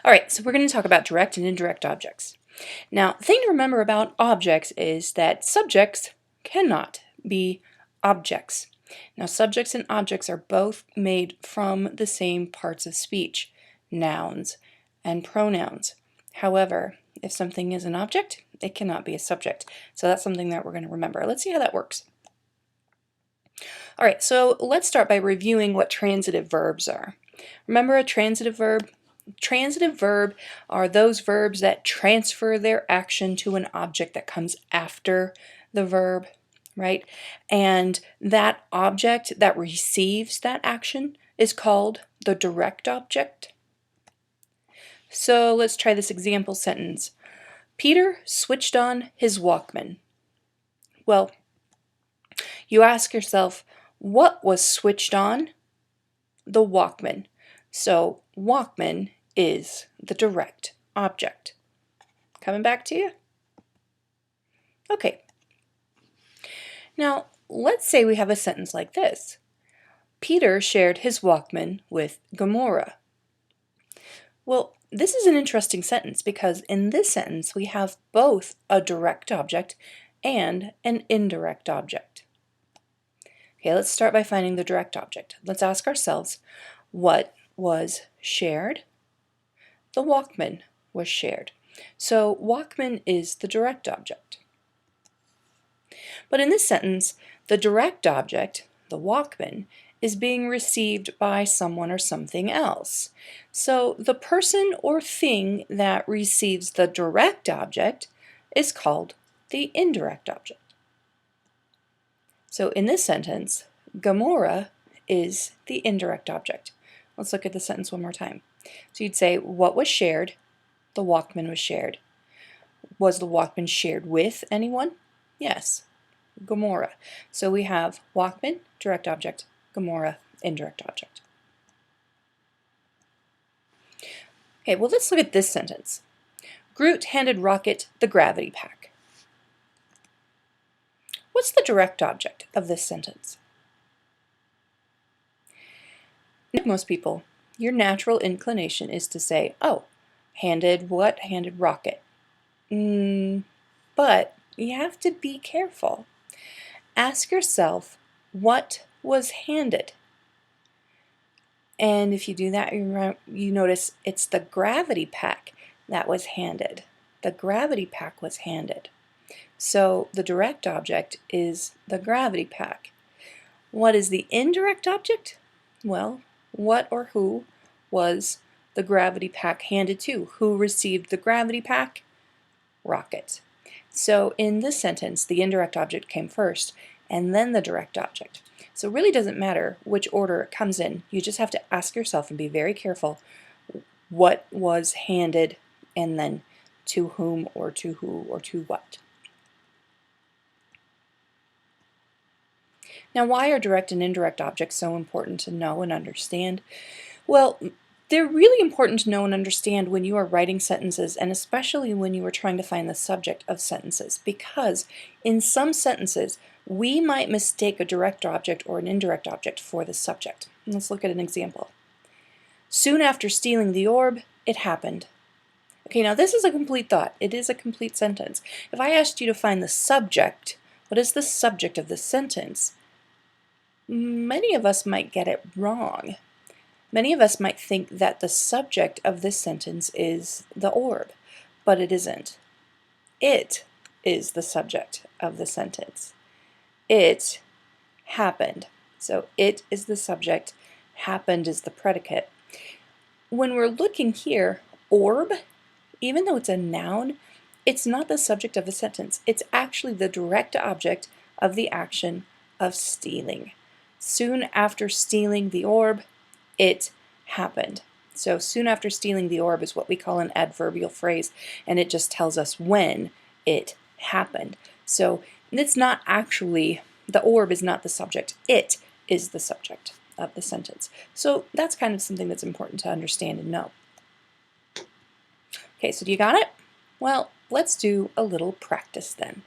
All right, so we're going to talk about direct and indirect objects. Now, the thing to remember about objects is that subjects cannot be objects. Now, subjects and objects are both made from the same parts of speech, nouns and pronouns. However, if something is an object, it cannot be a subject. So that's something that we're going to remember. Let's see how that works. All right, so let's start by reviewing what transitive verbs are. Remember a transitive verb? Transitive verb are those verbs that transfer their action to an object that comes after the verb, right? And that object that receives that action is called the direct object. So let's try this example sentence. Peter switched on his Walkman. Well, you ask yourself, what was switched on? The Walkman. So Walkman is the direct object. Coming back to you? Okay. Now, let's say we have a sentence like this. Peter shared his Walkman with Gamora. Well, this is an interesting sentence because in this sentence we have both a direct object and an indirect object. Okay, let's start by finding the direct object. Let's ask ourselves, what was shared? The Walkman was shared. So Walkman is the direct object. But in this sentence, the direct object, the Walkman, is being received by someone or something else. So the person or thing that receives the direct object is called the indirect object. So in this sentence, Gamora is the indirect object. Let's look at the sentence one more time. So you'd say, what was shared? The Walkman was shared. Was the Walkman shared with anyone? Yes, Gamora. So we have Walkman, direct object, Gamora, indirect object. Okay, well, let's look at this sentence. Groot handed Rocket the gravity pack. What's the direct object of this sentence? Like most people, your natural inclination is to say, oh, handed what? Handed Rocket. But you have to be careful. Ask yourself, what was handed? And if you do that, you notice it's the gravity pack that was handed. The gravity pack was handed. So the direct object is the gravity pack. What is the indirect object? Well, what or who was the gravity pack handed to? Who received the gravity pack? Rocket. So in this sentence, the indirect object came first, and then the direct object. So it really doesn't matter which order it comes in. You just have to ask yourself and be very careful what was handed and then to whom or to who or to what. Now, why are direct and indirect objects so important to know and understand? Well, they're really important to know and understand when you are writing sentences, and especially when you are trying to find the subject of sentences, because in some sentences we might mistake a direct object or an indirect object for the subject. Let's look at an example. Soon after stealing the orb, it happened. Okay, now this is a complete thought. It is a complete sentence. If I asked you to find the subject, what is the subject of the sentence? Many of us might get it wrong. Many of us might think that the subject of this sentence is the orb, but it isn't. It is the subject of the sentence. It happened. So it is the subject, happened is the predicate. When we're looking here, orb, even though it's a noun, it's not the subject of the sentence. It's actually the direct object of the action of stealing. Soon after stealing the orb, it happened. So soon after stealing the orb is what we call an adverbial phrase, and it just tells us when it happened. So it's not actually, the orb is not the subject, it is the subject of the sentence. So that's kind of something that's important to understand and know. Okay, so do you got it? Well, let's do a little practice then.